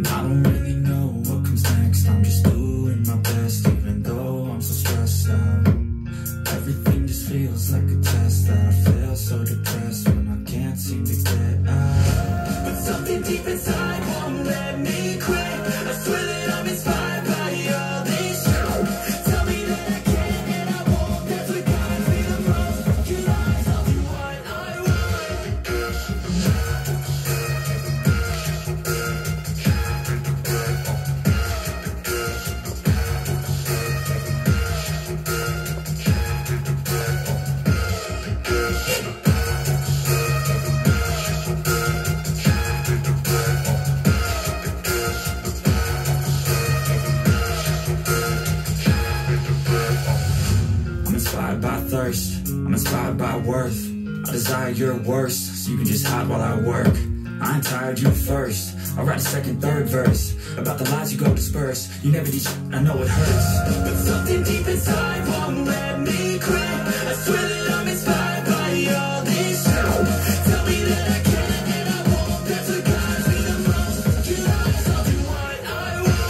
I don't really know what comes next. I'm just doing my best, even though I'm so stressed out. Everything just feels like a test that I feel so depressed when I can't seem to get out. But something deep inside won't let me quit. I swear that I'm inspired by all this shit. Tell me that I can and I won't. That's what guides me the most. Your lies, I'll do what I want. I'm inspired by thirst, I'm inspired by worth. I desire your worst, so you can just hide while I work. I ain't tired, you first. I'll write a second, third verse about the lies you go disperse. You never did shit, I know it hurts. But something deep inside won't let me quit. I swear that I'm inspired by all this shit. Tell me that I can and I won't. That's what guides me the most. Your lies, I'll do what I want.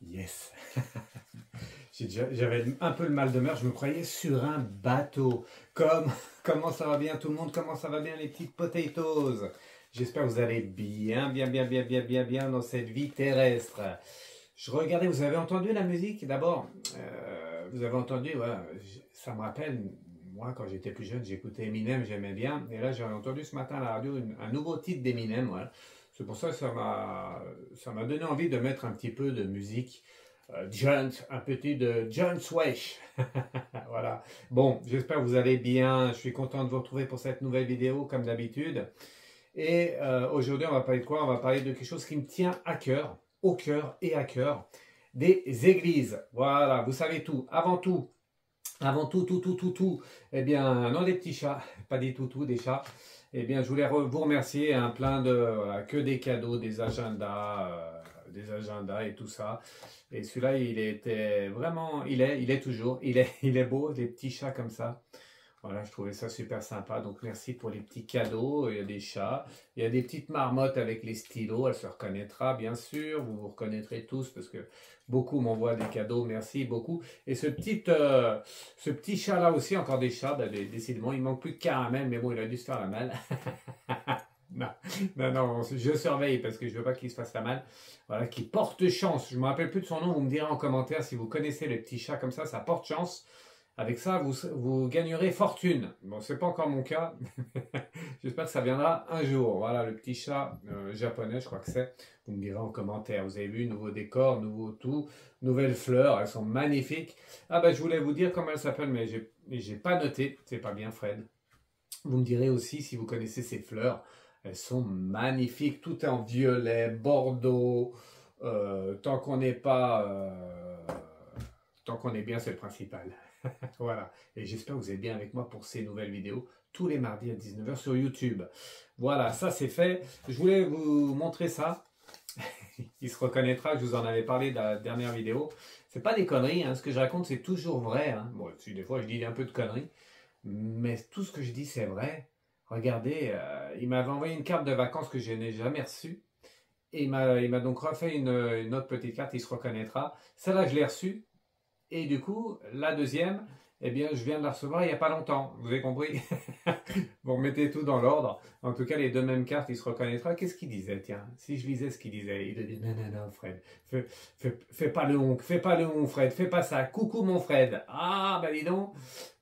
Yes. J'avais un peu le mal de mer, je me croyais sur un bateau. Comment ça va bien tout le monde? Comment ça va bien les petites potatoes? J'espère que vous allez bien dans cette vie terrestre. Je regardais, vous avez entendu la musique d'abord? Vous avez entendu, voilà, ça me rappelle, moi quand j'étais plus jeune, j'écoutais Eminem, j'aimais bien. Et là j'ai entendu ce matin à la radio un nouveau titre d'Eminem, voilà. C'est pour ça que ça m'a donné envie de mettre un petit peu de musique un petit de John Swash. Voilà. Bon, j'espère que vous allez bien. Je suis content de vous retrouver pour cette nouvelle vidéo, comme d'habitude. Et aujourd'hui, on va parler de quoi? On va parler de quelque chose qui me tient à cœur, au cœur et à cœur, des églises. Voilà, vous savez tout. Avant tout, eh bien, non des petits chats, pas des toutous, des chats. Eh bien, je voulais vous remercier, hein, plein de, voilà, que des cadeaux, des agendas et tout ça. Et celui-là, il était vraiment, il est toujours, il est beau, des petits chats comme ça. Voilà, je trouvais ça super sympa. Donc, merci pour les petits cadeaux. Il y a des chats, il y a des petites marmottes avec les stylos. Elle se reconnaîtra, bien sûr. Vous vous reconnaîtrez tous parce que beaucoup m'envoient des cadeaux. Merci beaucoup. Et ce petit chat-là aussi, encore des chats. Ben, décidément, il manque plus de caramel, mais bon, il a dû se faire la malle. Non, je surveille parce que je veux pas qu'il se fasse la malle. Voilà, qui porte chance. Je me rappelle plus de son nom. Vous me direz en commentaire si vous connaissez les petits chats comme ça porte chance. Avec ça, vous gagnerez fortune. Bon, c'est pas encore mon cas. J'espère que ça viendra un jour. Voilà, le petit chat japonais, je crois que c'est. Vous me direz en commentaire. Vous avez vu, nouveau décor, nouveau tout, nouvelles fleurs. Elles sont magnifiques. Ah ben, je voulais vous dire comment elles s'appellent, mais j'ai pas noté. C'est pas bien, Fred. Vous me direz aussi si vous connaissez ces fleurs. Elles sont magnifiques. Tout est en violet, bordeaux. Tant qu'on n'est pas... tant qu'on est bien, c'est le principal. Voilà, et j'espère que vous êtes bien avec moi pour ces nouvelles vidéos, tous les mardis à 19 h sur YouTube. Voilà, ça c'est fait. Je voulais vous montrer ça. Il se reconnaîtra, je vous en avais parlé dans la dernière vidéo. C'est pas des conneries, hein. Ce que je raconte c'est toujours vrai. Hein. Bon, des fois je dis un peu de conneries, mais tout ce que je dis c'est vrai. Regardez, il m'avait envoyé une carte de vacances que je n'ai jamais reçue. Et il m'a donc refait une autre petite carte, il se reconnaîtra. Celle-là je l'ai reçue. Et du coup, la deuxième, eh bien, je viens de la recevoir il n'y a pas longtemps. Vous avez compris? Vous remettez tout dans l'ordre. En tout cas, les deux mêmes cartes, il se reconnaîtra. Qu'est-ce qu'il disait? Tiens, si je lisais ce qu'il disait, il dit, non, non, non, Fred, fais pas le honk, fais pas le honk, Fred, fais pas ça. Coucou, mon Fred. Ah, bah dis donc.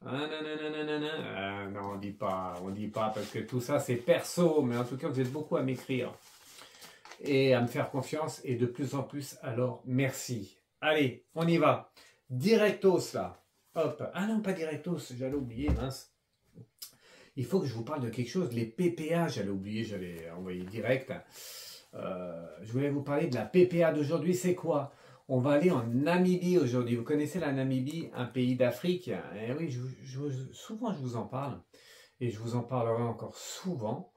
Ah, non, non, non, non, non, non. Ah, non, on dit pas, parce que tout ça, c'est perso. Mais en tout cas, vous êtes beaucoup à m'écrire et à me faire confiance, et de plus en plus, alors merci. Allez, on y va. Directos, là. Hop. Ah non, pas directos, j'allais oublier, mince. Il faut que je vous parle de quelque chose. Les PPA, j'allais oublier, j'allais envoyer direct. Je voulais vous parler de la PPA d'aujourd'hui. C'est quoi? On va aller en Namibie aujourd'hui. Vous connaissez la Namibie, un pays d'Afrique? Eh oui, souvent je vous en parle. Et je vous en parlerai encore souvent.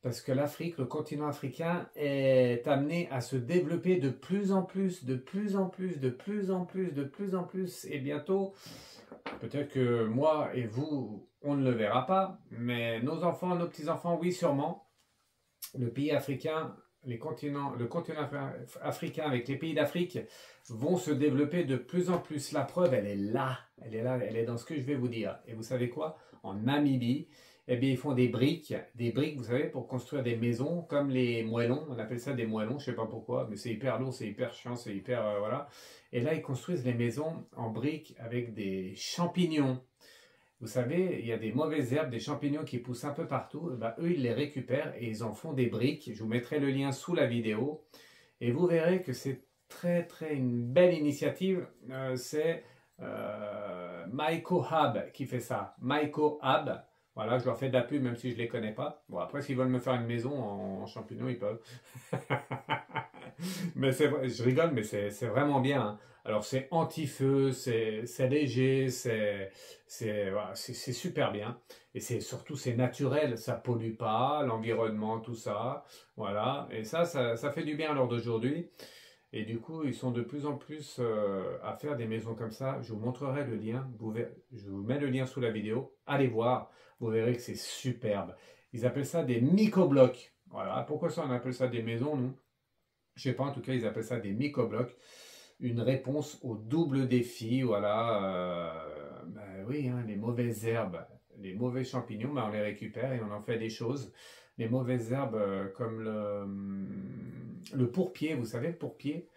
Parce que l'Afrique, le continent africain, est amené à se développer de plus en plus, de plus en plus, de plus en plus, de plus en plus. Et bientôt, peut-être que moi et vous, on ne le verra pas, mais nos enfants, nos petits-enfants, oui, sûrement. Le pays africain, le continent africain avec les pays d'Afrique vont se développer de plus en plus. La preuve, elle est là, elle est là, elle est dans ce que je vais vous dire. Et vous savez quoi? En Namibie, eh bien, ils font des briques, vous savez, pour construire des maisons, comme les moellons, on appelle ça des moellons, je ne sais pas pourquoi, mais c'est hyper lourd, c'est hyper chiant, c'est hyper, voilà. Et là, ils construisent les maisons en briques avec des champignons. Vous savez, il y a des mauvaises herbes, des champignons qui poussent un peu partout, eh ben, eux, ils les récupèrent et ils en font des briques. Je vous mettrai le lien sous la vidéo, et vous verrez que c'est une belle initiative. C'est Maiko Hub qui fait ça, Maiko Hub. Voilà, je leur fais de la pub même si je ne les connais pas. Bon, après, s'ils veulent me faire une maison en champignons, ils peuvent. Mais c'est vrai, je rigole, mais c'est vraiment bien. Hein. Alors, c'est anti-feu, c'est léger, voilà, c'est super bien. Et surtout, c'est naturel, ça pollue pas, l'environnement, tout ça. Voilà, et ça fait du bien à l'heure d'aujourd'hui. Et du coup, ils sont de plus en plus à faire des maisons comme ça. Je vous montrerai le lien. Je vous mets le lien sous la vidéo. Allez voir. Vous verrez que c'est superbe. Ils appellent ça des mycoblocs. Voilà. Pourquoi ça on appelle ça des maisons, nous? Je ne sais pas. En tout cas, ils appellent ça des mycoblocs. Une réponse au double défi. Voilà. Ben oui, hein, les mauvaises herbes, les mauvais champignons, ben on les récupère et on en fait des choses. Les mauvaises herbes comme le pourpier, vous savez, le pourpier,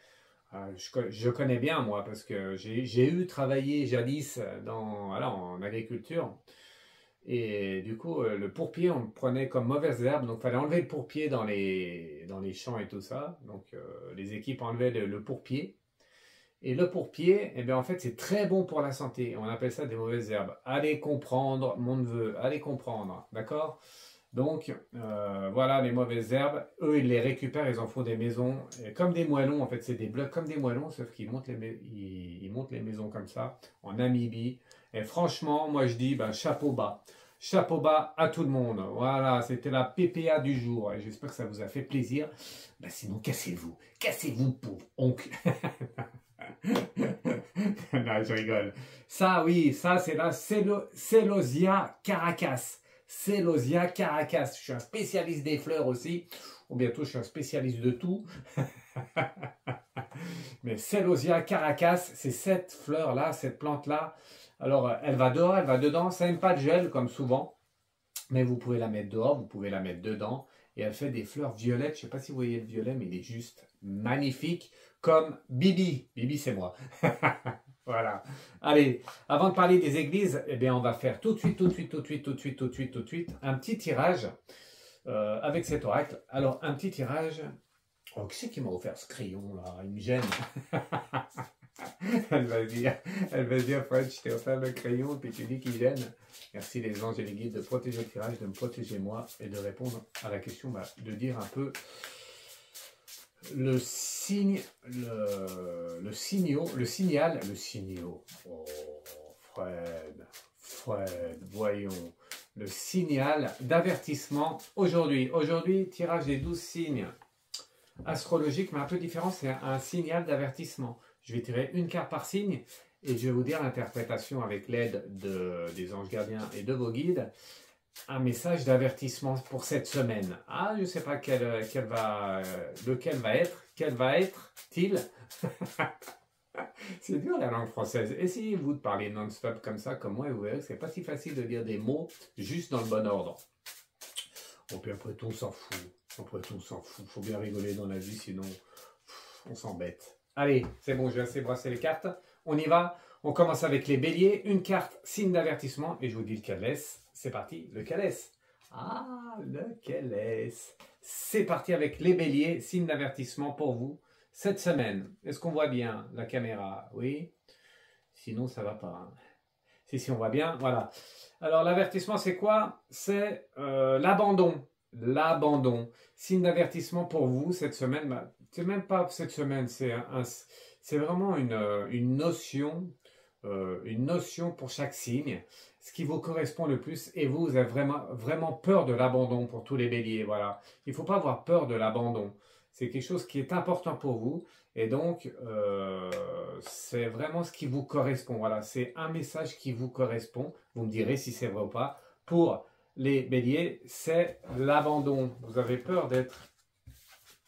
je connais bien moi parce que j'ai eu travaillé jadis en agriculture. Et du coup, le pourpier, on le prenait comme mauvaise herbe, donc il fallait enlever le pourpier dans les champs et tout ça. Donc les équipes enlevaient le pourpier. Et le pourpier, eh bien, en fait, c'est très bon pour la santé. On appelle ça des mauvaises herbes. Allez comprendre, mon neveu, allez comprendre, d'accord? Donc, voilà les mauvaises herbes. Eux, ils les récupèrent, ils en font des maisons. Et comme des moellons, en fait, c'est des blocs comme des moellons, sauf qu'ils montent ils montent les maisons comme ça, en Namibie. Et franchement, moi, je dis, ben, chapeau bas. Chapeau bas à tout le monde. Voilà, c'était la PPA du jour. Et j'espère que ça vous a fait plaisir. Ben, sinon, cassez-vous. Cassez-vous, pauvre oncle. Non, je rigole. Ça, oui, ça, c'est la Celosia caracas. Celosia caracas. Je suis un spécialiste des fleurs aussi. Ou bientôt, je suis un spécialiste de tout. Mais Celosia caracas, c'est cette fleur-là, cette plante-là. Alors, elle va dehors, elle va dedans. Ça n'aime pas de gel, comme souvent. Mais vous pouvez la mettre dehors, vous pouvez la mettre dedans. Et elle fait des fleurs violettes. Je ne sais pas si vous voyez le violet, mais il est juste magnifique. Comme Bibi. Bibi, c'est moi. Voilà. Allez, avant de parler des églises, eh bien, on va faire tout de suite un petit tirage avec cet oracle. Alors, un petit tirage. Oh, qui c'est qui m'a offert ce crayon là? Il me gêne. Elle va dire, Fred, je t'ai offert le crayon, puis tu dis qu'il gêne. Merci les anges et les guides de protéger le tirage, de me protéger moi et de répondre à la question, de dire un peu le signal. Oh, Fred, voyons. Le signal d'avertissement aujourd'hui. Aujourd'hui, tirage des 12 signes astrologiques, mais un peu différent, c'est un signal d'avertissement. Je vais tirer une carte par signe et je vais vous dire l'interprétation avec l'aide des anges gardiens et de vos guides. Un message d'avertissement pour cette semaine. Ah, je ne sais pas lequel va être-il. C'est dur la langue française. Essayez-vous de parler non-stop comme ça, comme moi, et vous verrez que c'est pas si facile de dire des mots juste dans le bon ordre. Bon, puis après tout, on s'en fout. Après tout, on s'en fout. Faut bien rigoler dans la vie, sinon on s'embête. Allez, c'est bon, je vais assez brasser les cartes. On y va. On commence avec les béliers. Une carte, signe d'avertissement. Et je vous dis lequel est. C'est parti, lequel est. Ah, lequel est. C'est parti avec les béliers, signe d'avertissement pour vous. Cette semaine, est-ce qu'on voit bien la caméra? Oui. Sinon, ça va pas. Hein. Si, on voit bien. Voilà. Alors, l'avertissement, c'est quoi? C'est l'abandon. L'abandon. Signe d'avertissement pour vous cette semaine. Bah, c'est même pas cette semaine. C'est vraiment une notion pour chaque signe. Ce qui vous correspond le plus. Et vous avez vraiment peur de l'abandon pour tous les béliers. Voilà. Il ne faut pas avoir peur de l'abandon. C'est quelque chose qui est important pour vous. Et donc, c'est vraiment ce qui vous correspond. Voilà, c'est un message qui vous correspond. Vous me direz si c'est vrai ou pas. Pour les béliers, c'est l'abandon. Vous avez peur d'être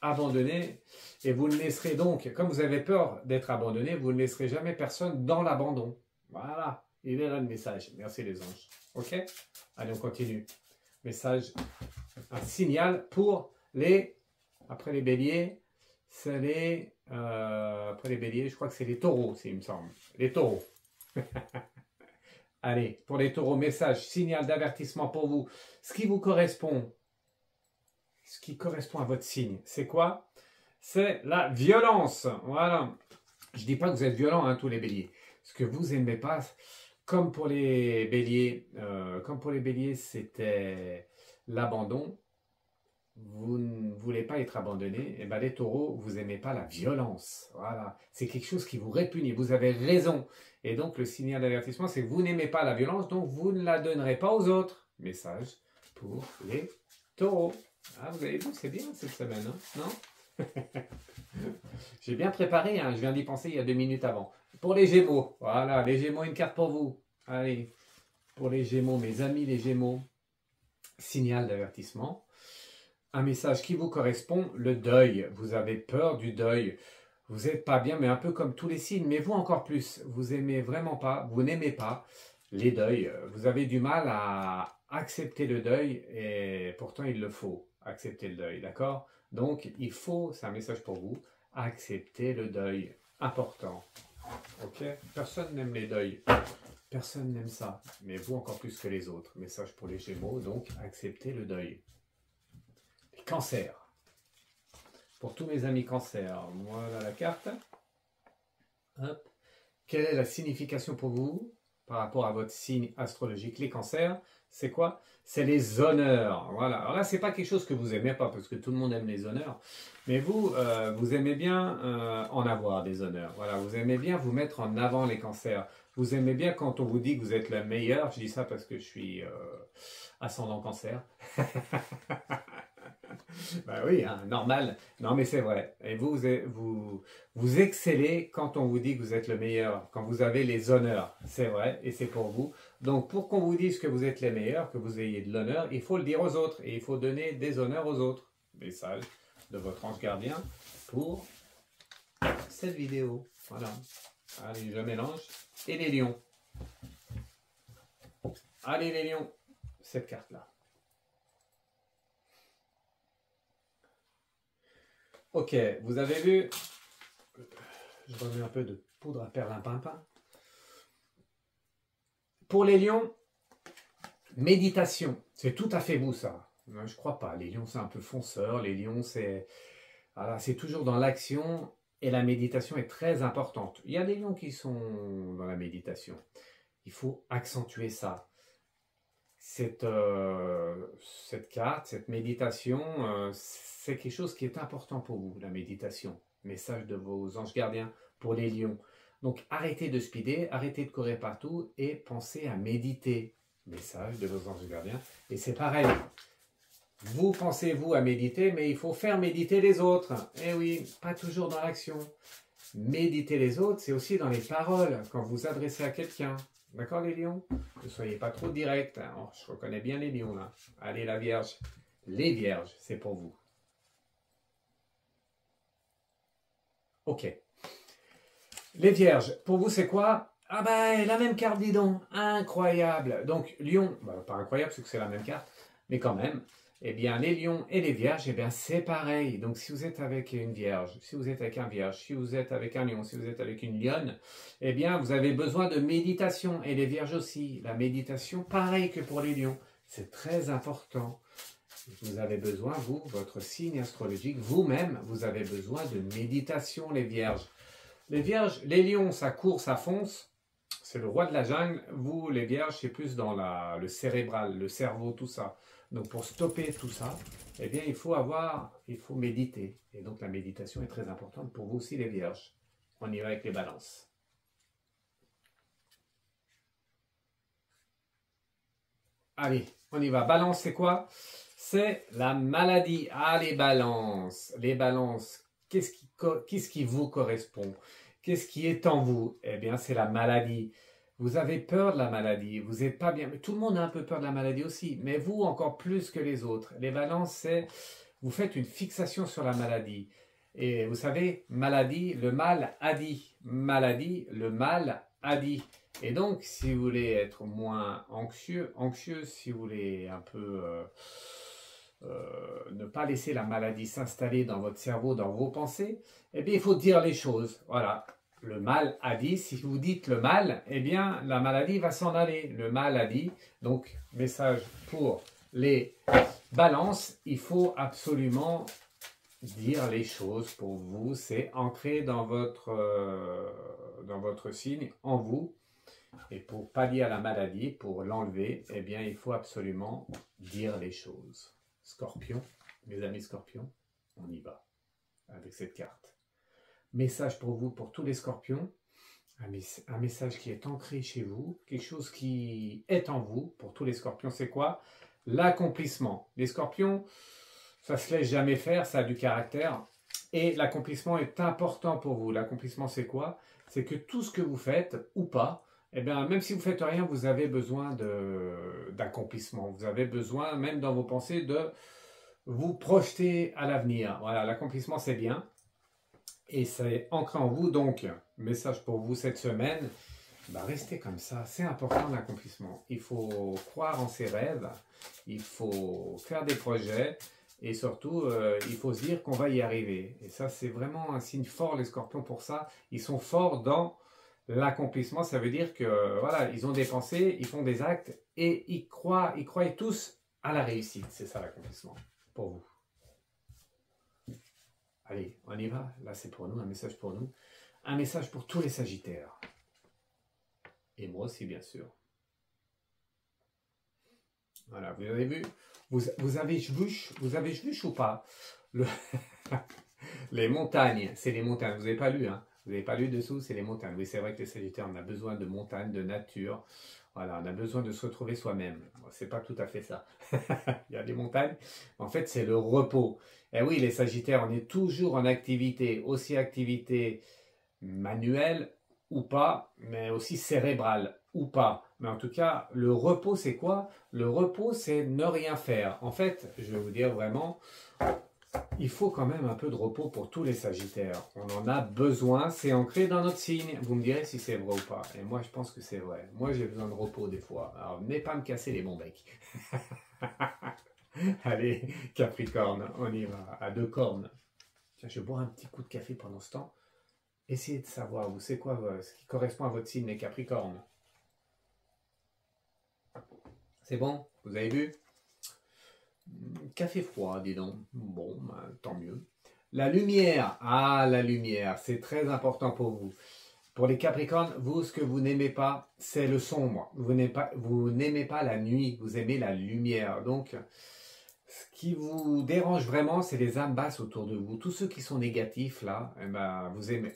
abandonné. Et vous ne laisserez donc, comme vous avez peur d'être abandonné, vous ne laisserez jamais personne dans l'abandon. Voilà, il est là le message. Merci les anges. Ok? Allez, on continue. Message, un signal pour les... Après les béliers, c'est les... après les béliers, je crois que c'est les taureaux, il me semble. Les taureaux. Allez, pour les taureaux, message, signal d'avertissement pour vous. Ce qui vous correspond, ce qui correspond à votre signe, c'est quoi? C'est la violence. Voilà. Je ne dis pas que vous êtes violent, hein, tous les béliers. Ce que vous n'aimez pas, comme pour les béliers, c'était l'abandon. Vous ne voulez pas être abandonné, et bien les taureaux, vous n'aimez pas la violence. Voilà, c'est quelque chose qui vous répugne, vous avez raison. Et donc le signal d'avertissement, c'est que vous n'aimez pas la violence, donc vous ne la donnerez pas aux autres. Message pour les taureaux. Ah, vous avez vu, c'est bien cette semaine, hein, non? J'ai bien préparé, hein, je viens d'y penser il y a 2 minutes avant. Pour les Gémeaux, voilà, les Gémeaux, une carte pour vous. Allez, pour les Gémeaux, mes amis les Gémeaux, signal d'avertissement. Un message qui vous correspond, le deuil. Vous avez peur du deuil. Vous n'êtes pas bien, mais un peu comme tous les signes, mais vous encore plus. Vous aimez vraiment pas, vous n'aimez pas les deuils. Vous avez du mal à accepter le deuil et pourtant il le faut, accepter le deuil, d'accord? Donc il faut, c'est un message pour vous, accepter le deuil. Important. Ok? Personne n'aime les deuils. Personne n'aime ça, mais vous encore plus que les autres. Message pour les Gémeaux, donc acceptez le deuil. Cancer. Pour tous mes amis cancer, voilà la carte. Hop. Quelle est la signification pour vous par rapport à votre signe astrologique? Les cancers, c'est quoi? C'est les honneurs. Voilà. Alors là, c'est pas quelque chose que vous aimez pas, parce que tout le monde aime les honneurs. Mais vous, vous aimez bien en avoir des honneurs. Voilà. Vous aimez bien vous mettre en avant les cancers. Vous aimez bien quand on vous dit que vous êtes le meilleur. Je dis ça parce que je suis ascendant cancer. Ben oui, hein, normal. Non, mais c'est vrai. Et vous excellez quand on vous dit que vous êtes le meilleur, quand vous avez les honneurs. C'est vrai, et c'est pour vous. Donc, pour qu'on vous dise que vous êtes les meilleurs, que vous ayez de l'honneur, il faut le dire aux autres. Et il faut donner des honneurs aux autres. Message de votre ange gardien pour cette vidéo. Voilà. Allez, je mélange. Et les lions. Allez, les lions. Cette carte-là. Ok, vous avez vu, je remets un peu de poudre à perlimpinpin. Pour les lions, méditation, c'est tout à fait vous ça. Je crois pas, les lions c'est un peu fonceur, les lions c'est voilà, c'est toujours dans l'action et la méditation est très importante. Il y a des lions qui sont dans la méditation, il faut accentuer ça. Cette carte, cette méditation, c'est quelque chose qui est important pour vous, la méditation. Message de vos anges gardiens pour les lions. Donc arrêtez de speeder, arrêtez de courir partout et pensez à méditer. Message de vos anges gardiens. Et c'est pareil. Vous pensez, vous, à méditer, mais il faut faire méditer les autres. Eh oui, pas toujours dans l'action. Méditer les autres, c'est aussi dans les paroles, quand vous adressez à quelqu'un. D'accord les lions? Ne soyez pas trop direct. Hein. Oh, je reconnais bien les lions là. Allez la Vierge. Les Vierges, c'est pour vous. Ok. Les vierges, pour vous, c'est quoi? Ah ben, la même carte, dis donc. Incroyable. Donc, lion, bah, pas incroyable, parce que c'est la même carte, mais quand même. Eh bien, les lions et les vierges, eh bien, c'est pareil. Donc, si vous êtes avec une vierge, si vous êtes avec un vierge, si vous êtes avec un lion, si vous êtes avec une lionne, eh bien, vous avez besoin de méditation. Et les vierges aussi. La méditation, pareil que pour les lions. C'est très important. Vous avez besoin, vous, votre signe astrologique, vous-même, vous avez besoin de méditation, les vierges. Les vierges, les lions, ça court, ça fonce. C'est le roi de la jungle. Vous, les vierges, c'est plus dans le cérébral, le cerveau, tout ça. Donc, pour stopper tout ça, eh bien, il faut méditer. Et donc, la méditation est très importante pour vous aussi, les vierges. On y va avec les balances. Allez, on y va. Balance, c'est quoi? C'est la maladie. Ah, les balances. Les balances. Qu'est-ce qui vous correspond? Qu'est-ce qui est en vous? Eh bien, c'est la maladie. Vous avez peur de la maladie. Vous n'êtes pas bien. Mais tout le monde a un peu peur de la maladie aussi. Mais vous, encore plus que les autres. Les balances, c'est... Vous faites une fixation sur la maladie. Et vous savez, maladie, le mal a dit. Maladie, le mal a dit. Et donc, si vous voulez être moins anxieux, si vous voulez un peu ne pas laisser la maladie s'installer dans votre cerveau, dans vos pensées, eh bien, il faut dire les choses. Voilà. Le mal a dit, si vous dites le mal, eh bien, la maladie va s'en aller. Le mal a dit. Donc, message pour les balances, il faut absolument dire les choses pour vous. C'est ancré dans votre signe, en vous. Et pour pallier à la maladie, pour l'enlever, eh bien, il faut absolument dire les choses. Scorpion, mes amis scorpions, on y va avec cette carte. Message pour vous, pour tous les scorpions, un message qui est ancré chez vous, quelque chose qui est en vous, pour tous les scorpions, c'est quoi? L'accomplissement. Les scorpions, ça se laisse jamais faire, ça a du caractère, et l'accomplissement est important pour vous. L'accomplissement, c'est quoi? C'est que tout ce que vous faites, ou pas, eh bien, même si vous ne faites rien, vous avez besoin d'accomplissement. Vous avez besoin, même dans vos pensées, de vous projeter à l'avenir. Voilà, l'accomplissement, c'est bien. Et c'est ancré en vous. Donc, message pour vous cette semaine, bah, restez comme ça. C'est important l'accomplissement. Il faut croire en ses rêves. Il faut faire des projets. Et surtout, il faut se dire qu'on va y arriver. Et ça, c'est vraiment un signe fort, les scorpions, pour ça. Ils sont forts dans... L'accomplissement, ça veut dire que voilà, ils ont des pensées, ils font des actes et ils croient tous à la réussite. C'est ça l'accomplissement pour vous. Allez, on y va. Là, c'est pour nous, un message pour nous. Un message pour tous les Sagittaires. Et moi aussi, bien sûr. Voilà, vous avez vu? Vous avez vu ou pas? Les montagnes, c'est les montagnes. Vous n'avez pas lu, hein? Vous n'avez pas lu dessous, c'est les montagnes. Oui, c'est vrai que les Sagittaires, on a besoin de montagnes, de nature. Voilà, on a besoin de se retrouver soi-même. Bon, c'est pas tout à fait ça. Il y a des montagnes. En fait, c'est le repos. Et oui, les Sagittaires, on est toujours en activité, aussi activité manuelle ou pas, mais aussi cérébrale ou pas. Mais en tout cas, le repos, c'est quoi? Le repos, c'est ne rien faire. En fait, je vais vous dire vraiment... Il faut quand même un peu de repos pour tous les Sagittaires. On en a besoin, c'est ancré dans notre signe. Vous me direz si c'est vrai ou pas. Et moi, je pense que c'est vrai. Moi, j'ai besoin de repos des fois. Alors, venez pas me casser les bons becs. Allez, Capricorne, on y va. À 2 cornes. Tiens, je vais boire un petit coup de café pendant ce temps. Essayez de savoir, vous, c'est quoi ce qui correspond à votre signe, les Capricornes. C'est bon? Vous avez vu? Café froid, dis donc. Bon, ben, tant mieux. La lumière. Ah, la lumière, c'est très important pour vous. Pour les Capricornes, vous, ce que vous n'aimez pas, c'est le sombre. Vous n'aimez pas la nuit, vous aimez la lumière. Donc, ce qui vous dérange vraiment, c'est les âmes basses autour de vous. Tous ceux qui sont négatifs, là, eh ben, vous aimez...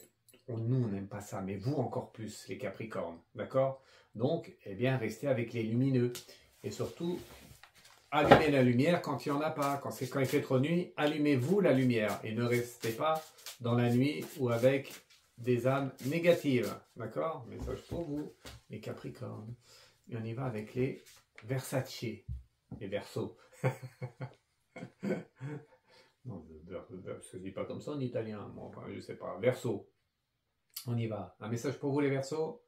Nous, on n'aime pas ça, mais vous encore plus, les Capricornes. D'accord? Donc, eh bien, restez avec les lumineux. Et surtout... allumez la lumière quand il n'y en a pas. Quand il fait trop nuit, allumez-vous la lumière. Et ne restez pas dans la nuit ou avec des âmes négatives. D'accord? Message pour vous, les Capricornes. Et on y va avec les Versace. Les Verseaux. Non, ça se dit pas comme ça en italien. Bon, enfin, je sais pas. Verseau. On y va. Un message pour vous les Verseaux.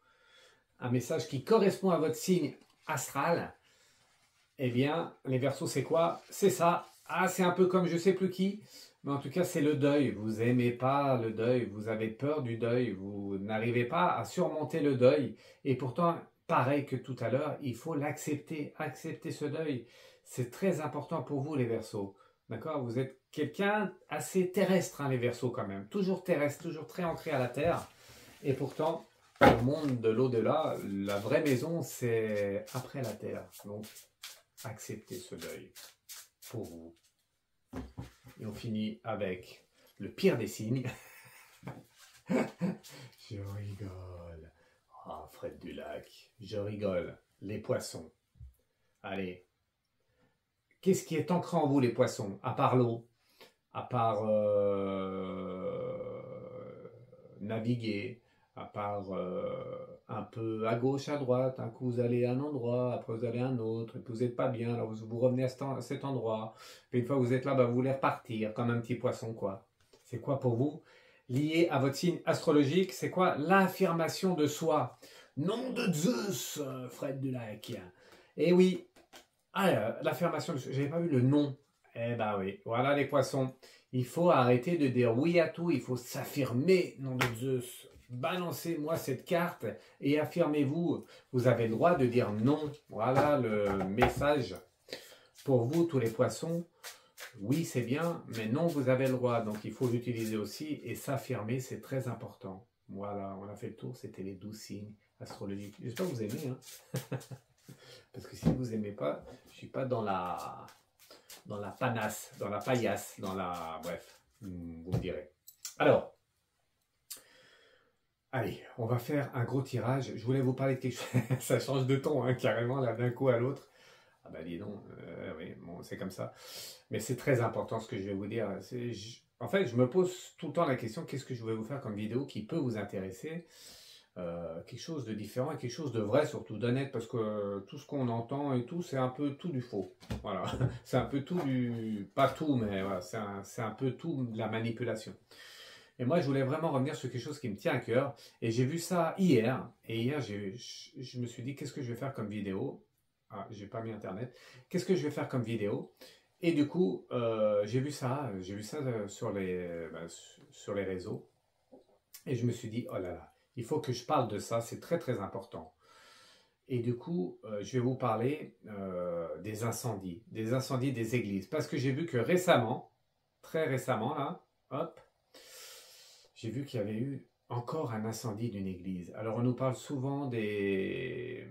Un message qui correspond à votre signe astral. Eh bien, les Verseaux, c'est quoi? C'est ça. Ah, c'est un peu comme je sais plus qui. Mais en tout cas, c'est le deuil. Vous aimez pas le deuil. Vous avez peur du deuil. Vous n'arrivez pas à surmonter le deuil. Et pourtant, pareil que tout à l'heure, il faut l'accepter. Accepter ce deuil. C'est très important pour vous, les Verseaux. D'accord? Vous êtes quelqu'un assez terrestre, hein, les Verseaux, quand même. Toujours terrestre, toujours très ancré à la terre. Et pourtant, le monde de l'au-delà, la vraie maison, c'est après la terre. Donc, acceptez ce deuil pour vous. Et on finit avec le pire des signes. Je rigole. Ah, Fred du lac. Je rigole. Les poissons. Allez. Qu'est-ce qui est ancré en vous, les poissons? À part l'eau, à part naviguer, à part un peu à gauche, à droite, un coup vous allez à un endroit, après vous allez à un autre, et puis vous n'êtes pas bien, alors vous revenez à cet endroit, puis une fois que vous êtes là, bah, vous voulez repartir, comme un petit poisson, quoi. C'est quoi pour vous? Lié à votre signe astrologique, c'est quoi? L'affirmation de soi. Nom de Zeus, Fred Dulac. Et oui, l'affirmation de soi, j'avais pas vu le nom. Eh ben oui, voilà les poissons. Il faut arrêter de dire oui à tout, il faut s'affirmer, nom de Zeus. Balancez-moi cette carte et affirmez-vous. Vous avez le droit de dire non. Voilà le message pour vous, tous les poissons. Oui, c'est bien, mais non, vous avez le droit. Donc, il faut l'utiliser aussi et s'affirmer, c'est très important. Voilà, on a fait le tour. C'était les 12 signes astrologiques. J'espère que vous aimez. Hein. Parce que si vous n'aimez pas, je ne suis pas dans la panasse, dans la paillasse, dans la... Bref, vous me direz. Alors, allez, on va faire un gros tirage. Je voulais vous parler de quelque chose. Ça change de ton, hein, carrément, là, d'un coup à l'autre. Ah bah dis donc, oui, bon, c'est comme ça. Mais c'est très important ce que je vais vous dire. En fait, je me pose tout le temps la question, qu'est-ce que je vais vous faire comme vidéo qui peut vous intéresser? Quelque chose de différent et quelque chose de vrai, surtout d'honnête, parce que tout ce qu'on entend et tout, c'est un peu tout du faux. Voilà, c'est un peu tout du... Pas tout, mais voilà, c'est un peu tout de la manipulation. Et moi, je voulais vraiment revenir sur quelque chose qui me tient à cœur. Et j'ai vu ça hier. Et hier, je me suis dit, qu'est-ce que je vais faire comme vidéo? Ah, j'ai pas mis Internet. Qu'est-ce que je vais faire comme vidéo? Et du coup, j'ai vu ça sur les réseaux. Et je me suis dit, oh là là, il faut que je parle de ça, c'est très très important. Et du coup, je vais vous parler des incendies des églises. Parce que j'ai vu que récemment, très récemment là, hop, j'ai vu qu'il y avait eu encore un incendie d'une église. Alors on nous parle souvent de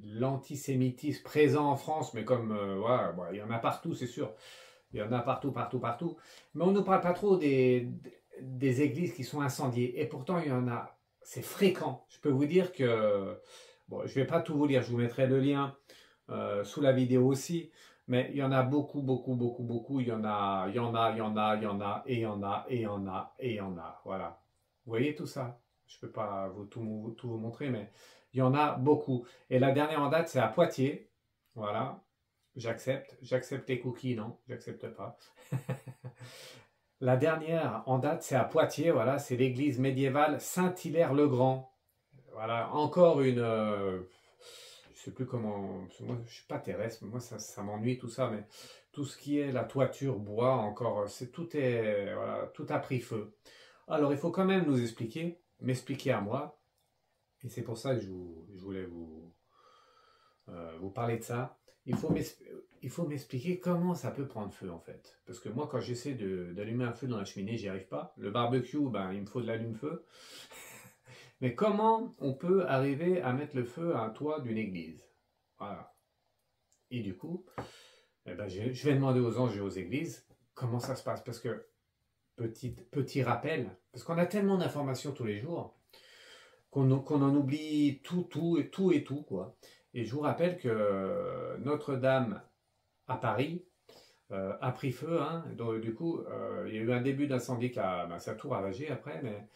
l'antisémitisme présent en France, mais comme, voilà, bon, il y en a partout, c'est sûr. Il y en a partout, partout, partout. Mais on ne nous parle pas trop des églises qui sont incendiées. Et pourtant, il y en a. C'est fréquent. Je peux vous dire que... Bon, je ne vais pas tout vous lire. Je vous mettrai le lien sous la vidéo aussi. Mais il y en a beaucoup, beaucoup, beaucoup, beaucoup. Il y en a, il y en a, il y en a, il y en a, et il y en a, et il y en a, et il y en a. Voilà. Vous voyez tout ça? Je ne peux pas tout vous montrer, mais il y en a beaucoup. Et la dernière en date, c'est à Poitiers. Voilà. J'accepte les cookies, non, j'accepte pas. La dernière en date, c'est à Poitiers, voilà, c'est l'église médiévale Saint-Hilaire-le-Grand. Voilà, encore une... je sais plus comment... Moi, je suis pas terrestre, moi, ça m'ennuie tout ça, mais tout ce qui est la toiture, bois, encore, tout a pris feu. Alors, il faut quand même nous expliquer, m'expliquer à moi, et c'est pour ça que je voulais vous parler de ça. Il faut m'expliquer comment ça peut prendre feu en fait. Parce que moi quand j'essaie d'allumer un feu dans la cheminée, j'y arrive pas. Le barbecue, ben, il me faut de l'allume-feu. Mais comment on peut arriver à mettre le feu à un toit d'une église? Voilà. Et du coup, eh ben, je vais demander aux anges et aux églises comment ça se passe. Parce que, petit rappel, parce qu'on a tellement d'informations tous les jours qu'on en oublie tout, quoi. Et je vous rappelle que Notre-Dame à Paris a pris feu. Hein. Donc, du coup, il y a eu un début d'incendie qui a sa tour ravagée après. Mais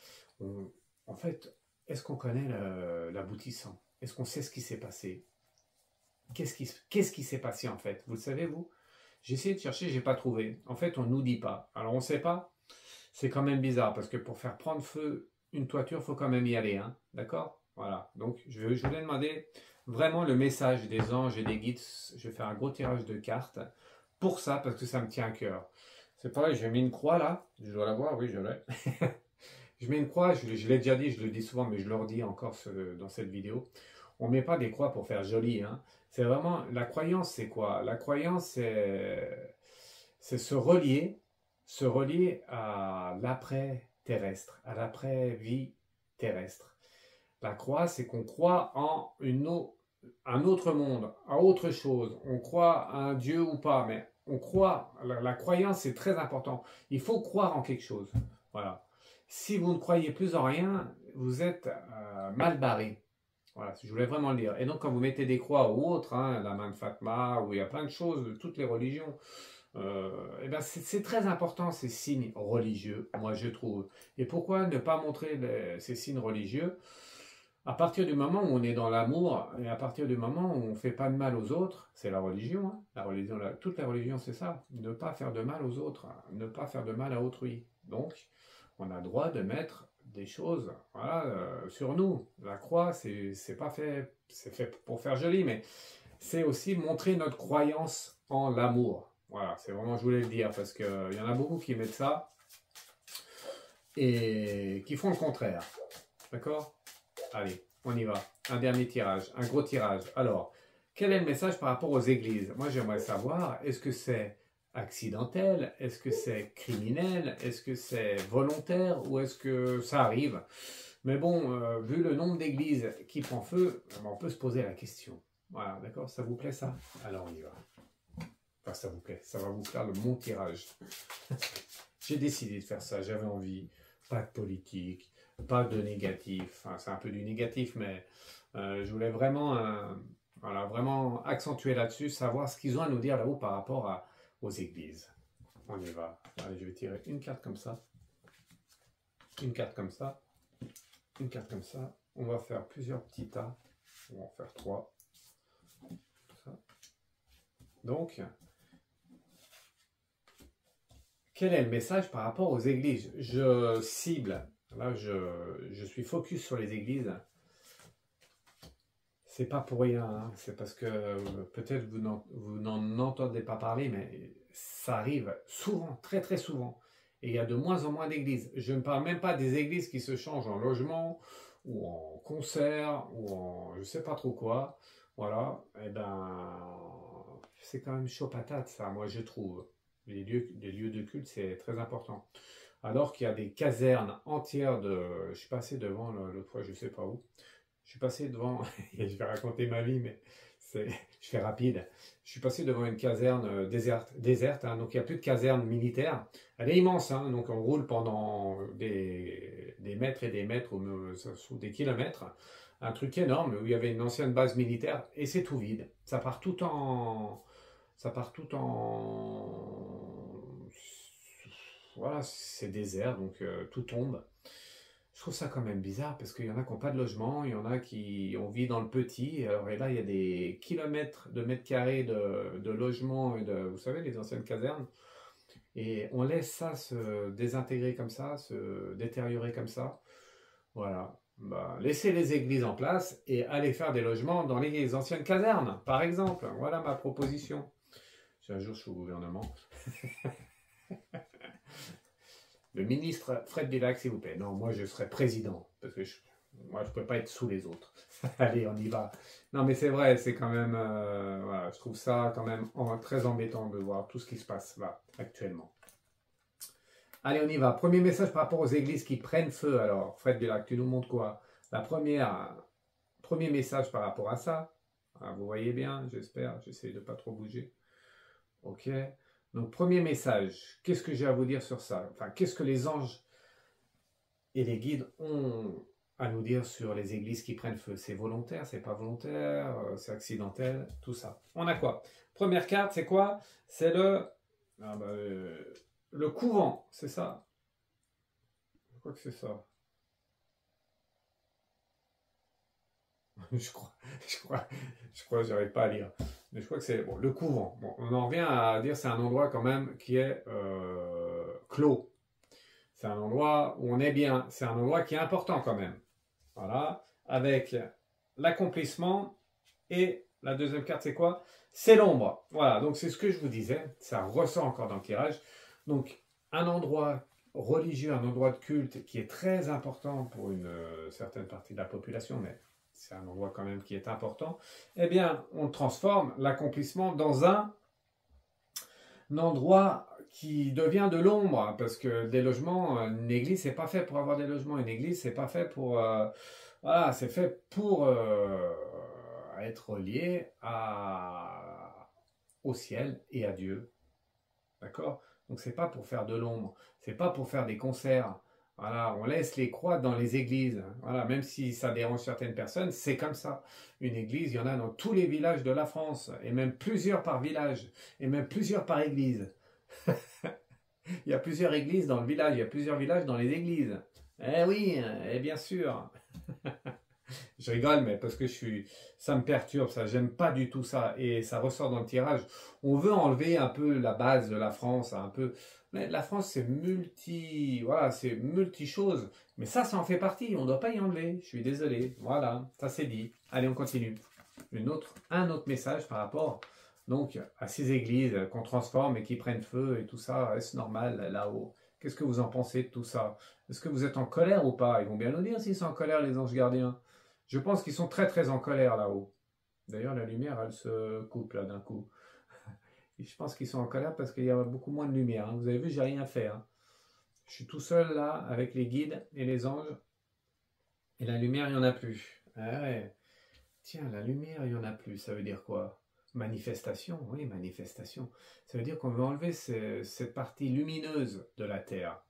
en fait, est-ce qu'on connaît l'aboutissant? Est-ce qu'on sait ce qui s'est passé? Qu'est-ce qui s'est passé en fait? Vous le savez, vous? J'ai essayé de chercher, j'ai pas trouvé. En fait, on nous dit pas. Alors, on sait pas. c'est quand même bizarre, parce que pour faire prendre feu une toiture, il faut quand même y aller, hein, d'accord? Voilà, donc je voulais demander vraiment le message des anges et des guides. Je vais faire un gros tirage de cartes pour ça, parce que ça me tient à cœur. C'est pareil, j'ai mis une croix là, je dois la voir, oui, je l'ai. Je mets une croix, je l'ai déjà dit, je le dis souvent, mais je le redis encore dans cette vidéo. On ne met pas des croix pour faire joli, hein. C'est vraiment, la croyance, c'est quoi? La croyance, c'est se relier à l'après-terrestre, à l'après-vie terrestre. La croix, c'est qu'on croit en un autre monde, à autre chose. On croit à un Dieu ou pas, mais on croit, la croyance, c'est très important. Il faut croire en quelque chose. Voilà. Si vous ne croyez plus en rien, vous êtes mal barré. Voilà, je voulais vraiment le dire. Et donc, quand vous mettez des croix ou autres, hein, la main de Fatma, où il y a plein de choses de toutes les religions, eh ben c'est très important ces signes religieux, moi je trouve. Et pourquoi ne pas montrer ces signes religieux à partir du moment où on est dans l'amour et à partir du moment où on ne fait pas de mal aux autres? C'est la religion, hein. La religion, toute la religion, c'est ça. Ne pas faire de mal aux autres, hein, ne pas faire de mal à autrui. Donc, on a le droit de mettre des choses, voilà, sur nous. La croix, c'est pas fait, c'est fait pour faire joli, mais c'est aussi montrer notre croyance en l'amour. Voilà, c'est vraiment, je voulais le dire, parce qu'il y en a beaucoup qui mettent ça et qui font le contraire. D'accord? Allez, on y va. Un dernier tirage, un gros tirage. Alors, quel est le message par rapport aux églises? Moi, j'aimerais savoir, est-ce que c'est accidentel? Est-ce que c'est criminel? Est-ce que c'est volontaire? Ou est-ce que ça arrive? Mais bon, vu le nombre d'églises qui prend feu, on peut se poser la question. Voilà, d'accord? Ça vous plaît ça? Alors, on y va. Enfin, ça vous plaît. Ça va vous faire mon tirage. J'ai décidé de faire ça. J'avais envie. Pas de politique. Pas de négatif, enfin, c'est un peu du négatif, mais je voulais vraiment, voilà, vraiment accentuer là-dessus, savoir ce qu'ils ont à nous dire là-haut par rapport aux églises. On y va. Allez, je vais tirer une carte comme ça, une carte comme ça, une carte comme ça. On va faire plusieurs petits tas. On va en faire 3. Ça. Donc, quel est le message par rapport aux églises? Je cible. Là, je suis focus sur les églises. C'est pas pour rien, hein. C'est parce que peut-être vous n'en entendez pas parler, mais ça arrive souvent, très très souvent. Et il y a de moins en moins d'églises. Je ne parle même pas des églises qui se changent en logement, ou en concert, ou en je sais pas trop quoi. Voilà, et ben c'est quand même chaud patate ça, moi je trouve. Les lieux de culte, c'est très important. Alors qu'il y a des casernes entières de... Je suis passé devant l'autre fois, je ne sais pas où. Je suis passé devant... je vais raconter ma vie, mais je fais rapide. Je suis passé devant une caserne déserte, hein, donc il n'y a plus de caserne militaire. Elle est immense, hein, donc on roule pendant des mètres et des mètres, ou des kilomètres. Un truc énorme où il y avait une ancienne base militaire et c'est tout vide. Ça part tout en... Voilà, c'est désert, donc tout tombe. Je trouve ça quand même bizarre parce qu'il y en a qui n'ont pas de logement, il y en a qui ont vit dans le petit. Alors, et là, il y a des kilomètres de mètres carrés de logements et vous savez, les anciennes casernes. Et on laisse ça se désintégrer comme ça, se détériorer comme ça. Voilà. Bah, laissez les églises en place et allez faire des logements dans les anciennes casernes, par exemple. Voilà ma proposition. Si un jour je suis au gouvernement. Le ministre Fred Dulac, s'il vous plaît. Non, moi je serai président, parce que moi je ne peux pas être sous les autres. Allez, on y va. Non, mais c'est vrai, c'est quand même... voilà, je trouve ça quand même très embêtant de voir tout ce qui se passe là, actuellement. Allez, on y va. Premier message par rapport aux églises qui prennent feu. Alors, Fred Dulac, tu nous montres quoi? Premier message par rapport à ça. Ah, vous voyez bien, j'espère. J'essaie de ne pas trop bouger. Ok. Donc, premier message, qu'est-ce que j'ai à vous dire sur ça? Enfin, qu'est-ce que les anges et les guides ont à nous dire sur les églises qui prennent feu? C'est volontaire, c'est pas volontaire, c'est accidentel, tout ça. On a quoi? Première carte, c'est quoi? C'est le couvent, c'est ça? Je crois que c'est ça. je crois, j'arrive pas à lire. Mais je crois que c'est bon, le couvent. Bon, on en revient à dire c'est un endroit quand même qui est clos. C'est un endroit où on est bien. C'est un endroit qui est important quand même. Voilà. Avec l'accomplissement. Et la deuxième carte, c'est quoi? C'est l'ombre. Voilà. Donc, c'est ce que je vous disais. Ça ressort encore dans le tirage. Donc, un endroit religieux, un endroit de culte qui est très important pour une certaine partie de la population, mais c'est un endroit quand même qui est important, eh bien, on transforme l'accomplissement dans un endroit qui devient de l'ombre, parce que des logements, une église, c'est pas fait pour avoir des logements, une église, c'est pas fait pour... voilà, c'est fait pour être lié au ciel et à Dieu. D'accord? Donc c'est pas pour faire de l'ombre, c'est pas pour faire des concerts. Voilà, on laisse les croix dans les églises. Voilà, même si ça dérange certaines personnes, c'est comme ça. Une église, il y en a dans tous les villages de la France, et même plusieurs par village, et même plusieurs par église. Il y a plusieurs églises dans le village, il y a plusieurs villages dans les églises. Eh oui, et bien sûr. Je rigole, mais parce que ça me perturbe, ça, j'aime pas du tout ça, et ça ressort dans le tirage. On veut enlever un peu la base de la France, un peu, mais la France c'est voilà, c'est multi-choses, mais ça en fait partie, on ne doit pas y enlever, je suis désolé, voilà, ça c'est dit. Allez, on continue. Un autre message par rapport, donc, à ces églises qu'on transforme et qui prennent feu et tout ça, est-ce normal là-haut? Qu'est-ce que vous en pensez de tout ça? Est-ce que vous êtes en colère ou pas? Ils vont bien nous dire s'ils sont en colère, les anges gardiens. Je pense qu'ils sont très très en colère là-haut. D'ailleurs, la lumière, elle se coupe là d'un coup. Et je pense qu'ils sont en colère parce qu'il y a beaucoup moins de lumière. Hein. Vous avez vu, j'ai rien fait. Hein. Je suis tout seul là avec les guides et les anges. Et la lumière, il n'y en a plus. Ah ouais. Tiens, la lumière, il n'y en a plus. Ça veut dire quoi? Manifestation, oui, manifestation. Ça veut dire qu'on veut enlever cette partie lumineuse de la Terre.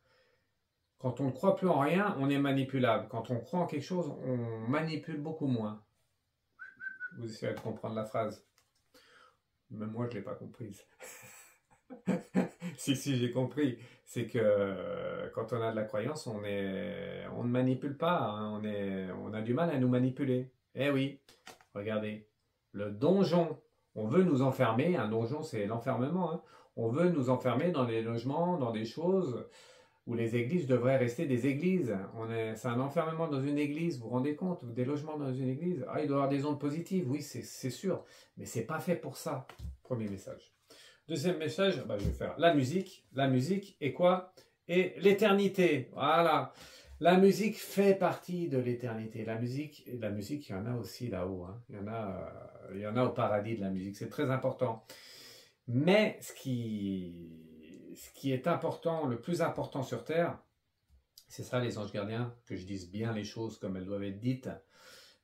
Quand on ne croit plus en rien, on est manipulable. Quand on croit en quelque chose, on manipule beaucoup moins. Vous essayez de comprendre la phrase. Même moi, je ne l'ai pas comprise. Si, j'ai compris. C'est que quand on a de la croyance, on ne manipule pas. Hein. On a du mal à nous manipuler. Eh oui, regardez. Le donjon. On veut nous enfermer. Un donjon, c'est l'enfermement. Hein. On veut nous enfermer dans des logements, dans des choses... où les églises devraient rester des églises. C'est un enfermement dans une église, vous vous rendez compte? Des logements dans une église. Ah, il doit y avoir des ondes positives, oui, c'est sûr. Mais c'est pas fait pour ça. Premier message. Deuxième message, je vais faire la musique. La musique est quoi? Et l'éternité. Voilà. La musique fait partie de l'éternité. La musique, il y en a aussi là-haut. Hein. Il y en a au paradis de la musique. C'est très important. Mais ce qui est important, le plus important sur Terre, c'est ça les anges gardiens, que je dise bien les choses comme elles doivent être dites.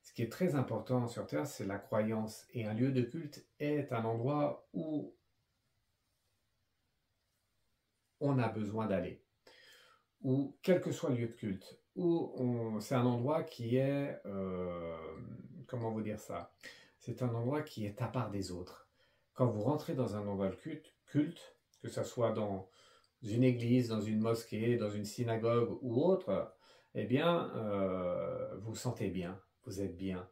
Ce qui est très important sur Terre, c'est la croyance. Et un lieu de culte est un endroit où on a besoin d'aller. Ou quel que soit le lieu de culte. C'est un endroit qui est... comment vous dire ça? C'est un endroit qui est à part des autres. Quand vous rentrez dans un endroit de culte, que ce soit dans une église, dans une mosquée, dans une synagogue ou autre, eh bien, vous vous sentez bien, vous êtes bien.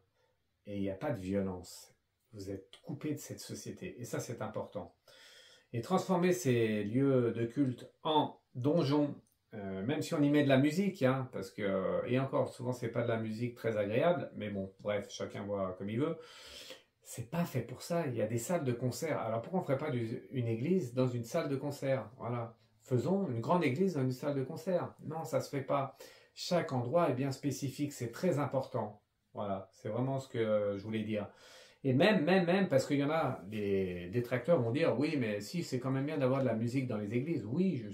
Et il n'y a pas de violence. Vous êtes coupé de cette société. Et ça, c'est important. Et transformer ces lieux de culte en donjons, même si on y met de la musique, hein, parce que, et encore, souvent, c'est pas de la musique très agréable, mais bon, bref, chacun voit comme il veut. C'est pas fait pour ça. Il y a des salles de concert. Alors pourquoi on ne ferait pas une église dans une salle de concert? Voilà. Faisons une grande église dans une salle de concert. Non, ça se fait pas. Chaque endroit est bien spécifique. C'est très important. Voilà. C'est vraiment ce que je voulais dire. Et même, parce qu'il y en a, des détracteurs vont dire, oui, mais si, c'est quand même bien d'avoir de la musique dans les églises. Oui,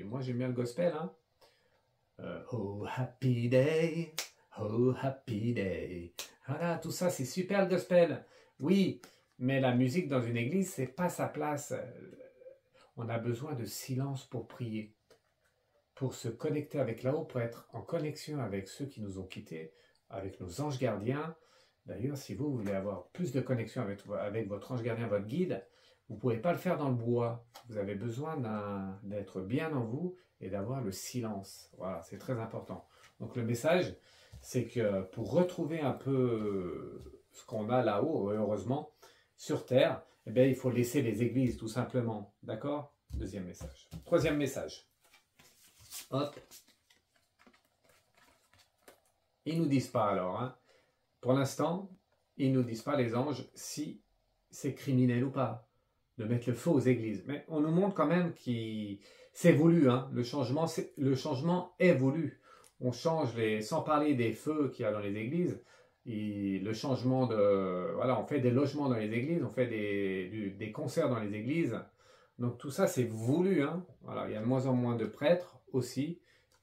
moi j'aime bien le gospel. Hein. Oh, happy day. Oh, happy day. Voilà, tout ça, c'est super le gospel. Oui, mais la musique dans une église, c'est pas sa place. On a besoin de silence pour prier, pour se connecter avec là-haut, pour être en connexion avec ceux qui nous ont quittés, avec nos anges gardiens. D'ailleurs, si vous voulez avoir plus de connexion avec votre ange gardien, votre guide, vous ne pouvez pas le faire dans le bois. Vous avez besoin d'être bien en vous et d'avoir le silence. Voilà, c'est très important. Donc le message, c'est que pour retrouver un peu ce qu'on a là-haut, heureusement, sur Terre, eh bien, il faut laisser les églises, tout simplement. D'accord? Deuxième message. Troisième message. Hop. Ils nous disent pas alors. Hein. Pour l'instant, ils nous disent pas, les anges, si c'est criminel ou pas de mettre le feu aux églises. Mais on nous montre quand même que c'est voulu. Hein. Le changement est voulu. On change sans parler des feux qu'il y a dans les églises. Et le changement de... Voilà, on fait des logements dans les églises, on fait des concerts dans les églises. Donc tout ça, c'est voulu. Hein. Voilà, il y a de moins en moins de prêtres aussi.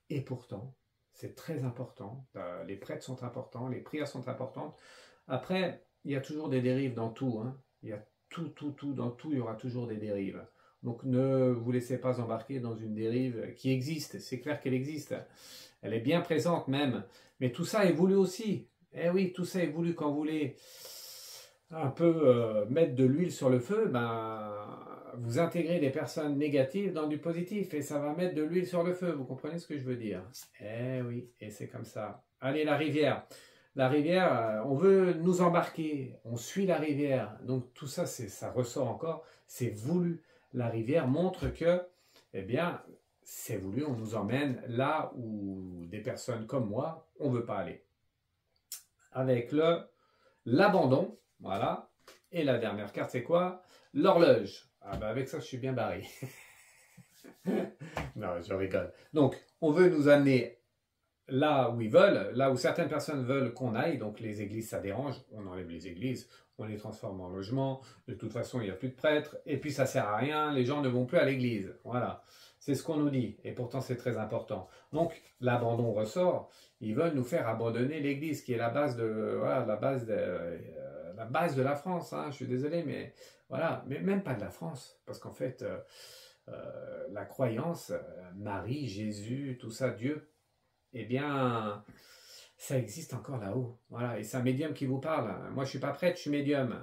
Et pourtant, c'est très important. Les prêtres sont importants, les prières sont importantes. Après, il y a toujours des dérives dans tout. Hein. Il y a dans tout, il y aura toujours des dérives. Donc ne vous laissez pas embarquer dans une dérive qui existe. C'est clair qu'elle existe. Elle est bien présente même. Mais tout ça est voulu aussi. Eh oui, tout ça est voulu. Quand vous voulez un peu mettre de l'huile sur le feu, ben, vous intégrez des personnes négatives dans du positif et ça va mettre de l'huile sur le feu. Vous comprenez ce que je veux dire? Eh oui, et c'est comme ça. Allez, la rivière. La rivière, on veut nous embarquer, on suit la rivière. Donc tout ça, ça ressort encore, c'est voulu. La rivière montre que, eh bien, c'est voulu, on nous emmène là où des personnes comme moi, on ne veut pas aller. Avec l'abandon, voilà. Et la dernière carte, c'est quoi? L'horloge. Ah ben avec ça, je suis bien barré. Non, je rigole. Donc, on veut nous amener là où ils veulent, là où certaines personnes veulent qu'on aille. Donc, les églises, ça dérange. On enlève les églises, on les transforme en logements. De toute façon, il n'y a plus de prêtres. Et puis, ça sert à rien. Les gens ne vont plus à l'église. Voilà. C'est ce qu'on nous dit. Et pourtant, c'est très important. Donc, l'abandon ressort. Ils veulent nous faire abandonner l'église, qui est la base de, voilà, la base de la France. Hein. Je suis désolé, mais voilà. Mais même pas de la France. Parce qu'en fait, la croyance, Marie, Jésus, tout ça, Dieu, eh bien, ça existe encore là-haut. Voilà. Et c'est un médium qui vous parle. Moi, je ne suis pas prêtre, je suis médium.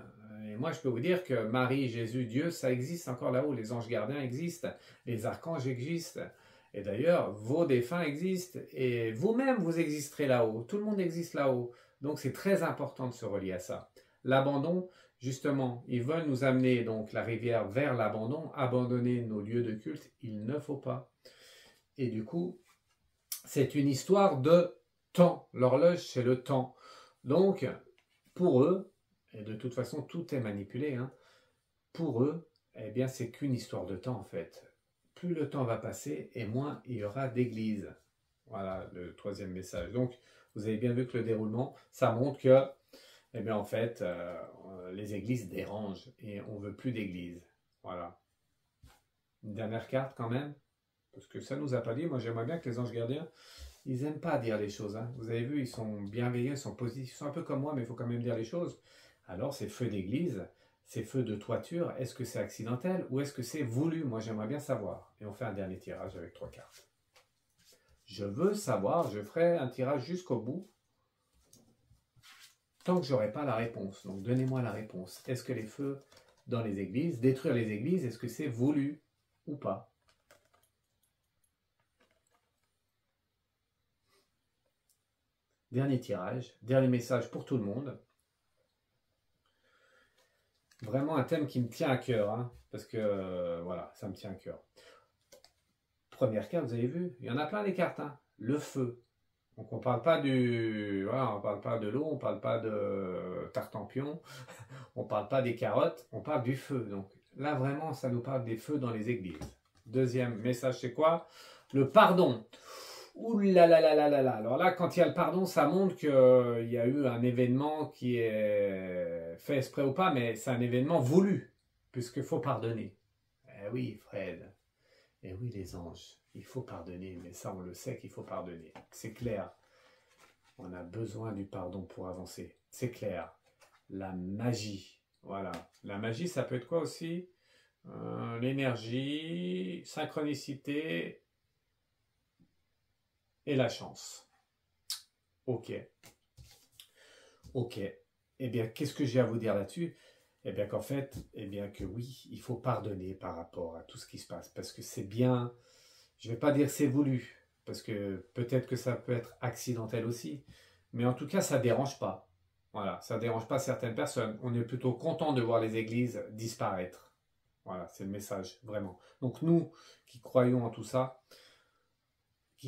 Et moi, je peux vous dire que Marie, Jésus, Dieu, ça existe encore là-haut. Les anges gardiens existent. Les archanges existent. Et d'ailleurs, vos défunts existent. Et vous-même, vous existerez là-haut. Tout le monde existe là-haut. Donc, c'est très important de se relier à ça. L'abandon, justement, ils veulent nous amener donc la rivière vers l'abandon, abandonner nos lieux de culte. Il ne faut pas. Et du coup, c'est une histoire de temps. L'horloge, c'est le temps. Donc, pour eux, et de toute façon, tout est manipulé, hein, pour eux, eh bien, c'est qu'une histoire de temps, en fait. Plus le temps va passer, et moins il y aura d'églises. Voilà le troisième message. Donc, vous avez bien vu que le déroulement, ça montre que, eh bien, en fait, les églises dérangent, et on ne veut plus d'églises. Voilà. Une dernière carte, quand même, parce que ça ne nous a pas dit. Moi, j'aimerais bien que les anges gardiens, ils n'aiment pas dire les choses. Hein. Vous avez vu, ils sont bienveillants, ils sont positifs, ils sont un peu comme moi, mais il faut quand même dire les choses. Alors, ces feux d'église, ces feux de toiture, est-ce que c'est accidentel ou est-ce que c'est voulu? Moi, j'aimerais bien savoir. Et on fait un dernier tirage avec 3 cartes. Je veux savoir, je ferai un tirage jusqu'au bout, tant que je n'aurai pas la réponse. Donc, donnez-moi la réponse. Est-ce que les feux dans les églises, détruire les églises, est-ce que c'est voulu ou pas? Dernier tirage, dernier message pour tout le monde. Vraiment un thème qui me tient à cœur, hein, parce que voilà, ça me tient à cœur. Première carte, vous avez vu, il y en a plein des cartes, hein. Le feu. Donc on ne parle pas voilà, on parle pas de l'eau, on ne parle pas de tartempion, on ne parle pas des carottes, on parle du feu. Donc là vraiment, ça nous parle des feux dans les églises. Deuxième message, c'est quoi? Le pardon. Ouh là là là là là là. Alors là, quand il y a le pardon, ça montre qu'il y a eu un événement qui est fait exprès ou pas, mais c'est un événement voulu, puisqu'il faut pardonner. Eh oui, Fred. Eh oui, les anges, il faut pardonner, mais ça, on le sait qu'il faut pardonner. C'est clair. On a besoin du pardon pour avancer. C'est clair. La magie. Voilà. La magie, ça peut être quoi aussi? L'énergie, synchronicité et la chance. Ok. Ok. Eh bien, qu'est-ce que j'ai à vous dire là-dessus? Eh bien qu'en fait, eh bien que oui, il faut pardonner par rapport à tout ce qui se passe. Parce que c'est bien, je ne vais pas dire c'est voulu, parce que peut-être que ça peut être accidentel aussi. Mais en tout cas, ça ne dérange pas. Voilà, ça ne dérange pas certaines personnes. On est plutôt content de voir les églises disparaître. Voilà, c'est le message, vraiment. Donc nous, qui croyons en tout ça,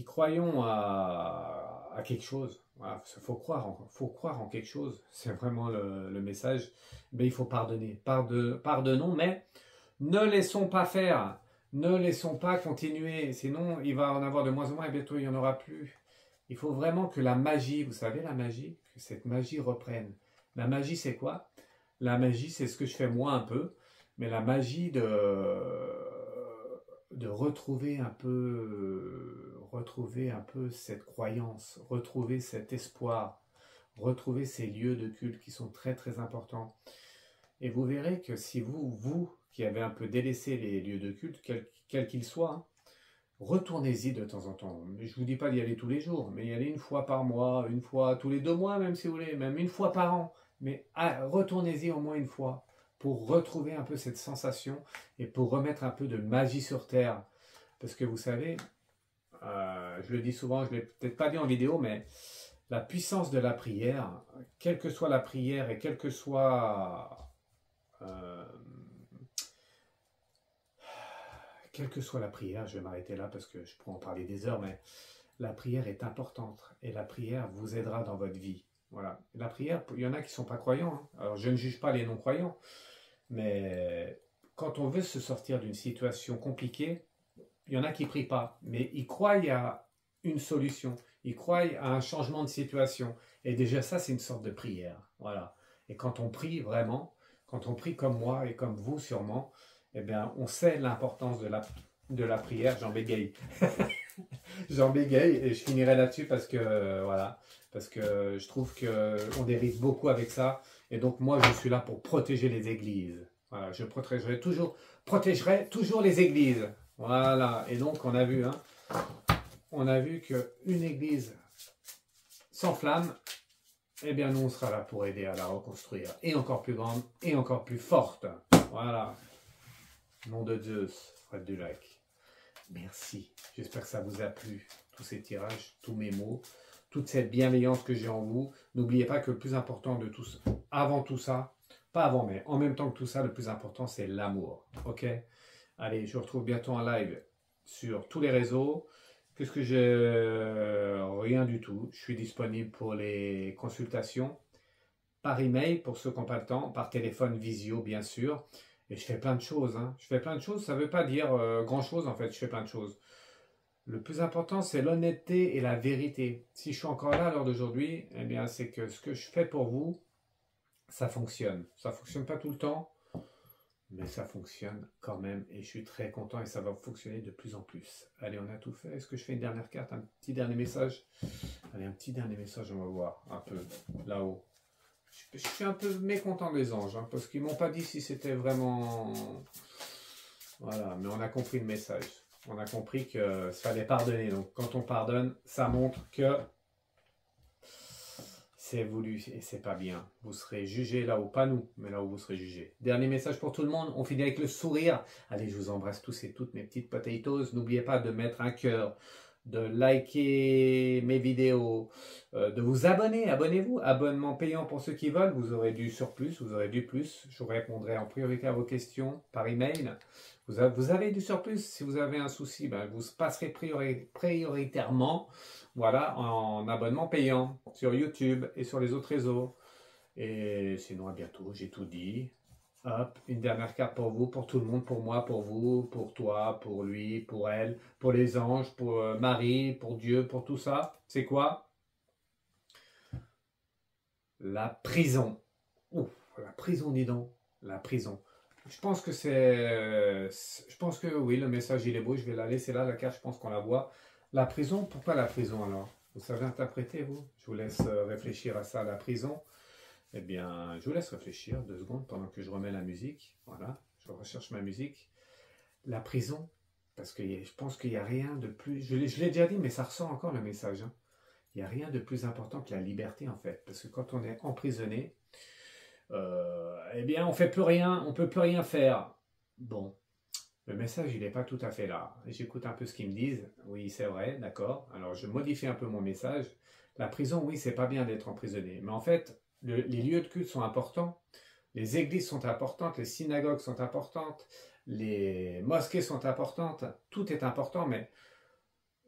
croyons à quelque chose. Voilà, faut croire en quelque chose. C'est vraiment le message. Mais il faut pardonner. Pardonnons, mais ne laissons pas faire. Ne laissons pas continuer. Sinon, il va en avoir de moins en moins et bientôt, il n'y en aura plus. Il faut vraiment que la magie, vous savez, la magie, que cette magie reprenne. La magie, c'est quoi? La magie, c'est ce que je fais moi un peu. Mais la magie de retrouver un peu cette croyance, retrouver cet espoir, retrouver ces lieux de culte qui sont très très importants. Et vous verrez que si vous qui avez un peu délaissé les lieux de culte, quels qu'ils soient, hein, retournez-y de temps en temps. Je ne vous dis pas d'y aller tous les jours, mais y aller une fois par mois, une fois tous les 2 mois même si vous voulez, même une fois par an. Mais retournez-y au moins une fois pour retrouver un peu cette sensation et pour remettre un peu de magie sur Terre. Parce que vous savez, je le dis souvent, je ne l'ai peut-être pas dit en vidéo, mais la puissance de la prière, quelle que soit la prière et quelle que soit la prière, je vais m'arrêter là parce que je pourrais en parler des heures, mais la prière est importante et la prière vous aidera dans votre vie. Voilà. La prière, il y en a qui ne sont pas croyants, hein. Alors je ne juge pas les non-croyants, mais quand on veut se sortir d'une situation compliquée, il y en a qui ne prient pas, mais ils croient à une solution, ils croient à un changement de situation. Et déjà ça, c'est une sorte de prière. Voilà. Et quand on prie vraiment, quand on prie comme moi et comme vous sûrement, eh bien, on sait l'importance de la prière. J'en bégaye. J'en bégaye et je finirai là-dessus parce que, voilà, parce que je trouve qu'on dérive beaucoup avec ça. Et donc, moi, je suis là pour protéger les églises. Voilà, je protégerai toujours les églises. Voilà. Et donc, on a vu qu'une église s'enflamme, eh bien, nous, on sera là pour aider à la reconstruire. Et encore plus grande, et encore plus forte. Voilà. Nom de Zeus, Fred Dulac. Merci. J'espère que ça vous a plu, tous ces tirages, tous mes mots, toute cette bienveillance que j'ai en vous. N'oubliez pas que le plus important de tout ça, avant tout ça, pas avant, mais en même temps que tout ça, le plus important, c'est l'amour. Ok? Allez, je vous retrouve bientôt en live sur tous les réseaux. Qu'est-ce que j'ai? Rien du tout. Je suis disponible pour les consultations, par email pour ceux qui n'ont pas le temps, par téléphone visio, bien sûr. Et je fais plein de choses, hein. Je fais plein de choses, ça ne veut pas dire grand-chose en fait, je fais plein de choses. Le plus important, c'est l'honnêteté et la vérité. Si je suis encore là à l'heure d'aujourd'hui, eh bien, c'est que ce que je fais pour vous, ça fonctionne. Ça ne fonctionne pas tout le temps, mais ça fonctionne quand même. Et je suis très content et ça va fonctionner de plus en plus. Allez, on a tout fait. Est-ce que je fais une dernière carte, un petit dernier message? Allez, un petit dernier message, on va voir un peu là-haut. Je suis un peu mécontent des anges, hein, parce qu'ils ne m'ont pas dit si c'était vraiment... Voilà, mais on a compris le message. On a compris que ça fallait pardonner. Donc, quand on pardonne, ça montre que c'est voulu et c'est pas bien. Vous serez jugé là où, pas nous, mais là où vous serez jugé. Dernier message pour tout le monde. On finit avec le sourire. Allez, je vous embrasse tous et toutes mes petites potatoes. N'oubliez pas de mettre un cœur, de liker mes vidéos, de vous abonner, abonnez-vous, abonnement payant pour ceux qui veulent, vous aurez du surplus, vous aurez du plus, je vous répondrai en priorité à vos questions par email. Vous avez du surplus, si vous avez un souci, ben, vous passerez prioritairement, voilà, en abonnement payant sur YouTube et sur les autres réseaux. Et sinon, à bientôt, j'ai tout dit. Hop, une dernière carte pour vous, pour tout le monde, pour moi, pour vous, pour toi, pour lui, pour elle, pour les anges, pour Marie, pour Dieu, pour tout ça. C'est quoi? La prison. Ouf, la prison, dis donc. La prison. Je pense que je pense que oui, le message il est beau. Je vais la laisser là, la carte, je pense qu'on la voit. La prison, pourquoi la prison alors? Vous savez interpréter, vous? Je vous laisse réfléchir à ça, la prison. Eh bien, je vous laisse réfléchir 2 secondes pendant que je remets la musique. Voilà, je recherche ma musique. La prison, parce que je pense qu'il n'y a rien de plus... Je l'ai déjà dit, mais ça ressort encore le message. Hein. Il n'y a rien de plus important que la liberté, en fait. Parce que quand on est emprisonné, eh bien, on ne fait plus rien, on ne peut plus rien faire. Bon, le message, il n'est pas tout à fait là. J'écoute un peu ce qu'ils me disent. Oui, c'est vrai, d'accord. Alors, je modifie un peu mon message. La prison, oui, c'est pas bien d'être emprisonné. Mais en fait... les lieux de culte sont importants, les églises sont importantes, les synagogues sont importantes, les mosquées sont importantes, tout est important, mais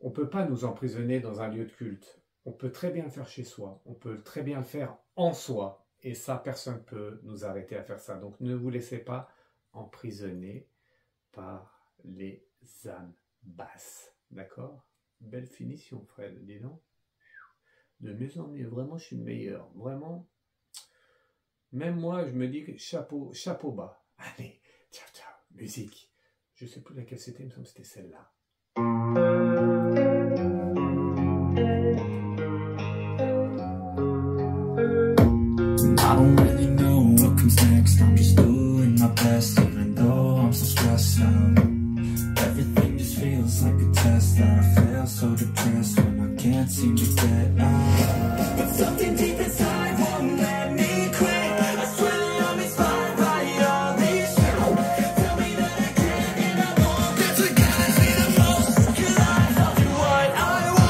on ne peut pas nous emprisonner dans un lieu de culte. On peut très bien le faire chez soi, on peut très bien le faire en soi, et ça, personne ne peut nous arrêter à faire ça. Donc ne vous laissez pas emprisonner par les âmes basses. D'accord? Belle finition, Fred, dis donc. De mieux en mieux, vraiment, je suis le meilleur. Vraiment, même moi, je me dis que chapeau bas. Allez, ciao, ciao, musique. Je ne sais plus laquelle c'était, il me semble que c'était celle-là. I don't really know what comes next. I'm just doing my best, even though I'm so stressed out. Everything just feels like a test that I fail, so depressed when I can't seem to get out. But something deep inside won't let me quit. I swear that I'm inspired by all these shows. Tell me that I can and I won't. That's what guides me the most. 'Cause I'll do what I want.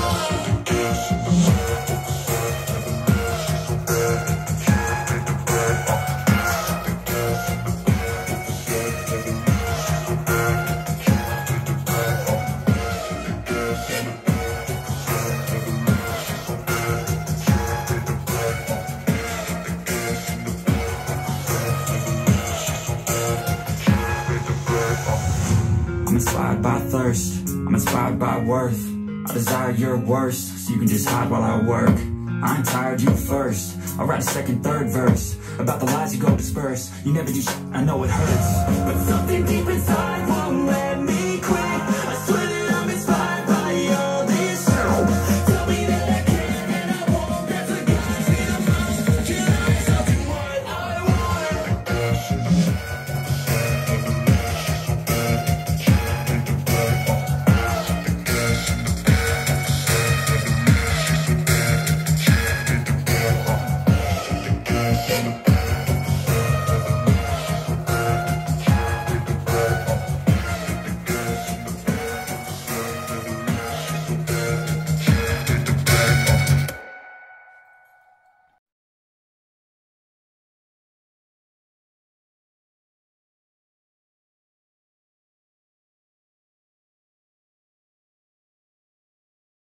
I'm inspired by thirst, I'm inspired by worth. I desire your worst, so you can just hide while I work. I ain't tired, you first. I'll write a second, third verse about the lies you go disperse. You never do shit, I know it hurts, but something deep inside won't let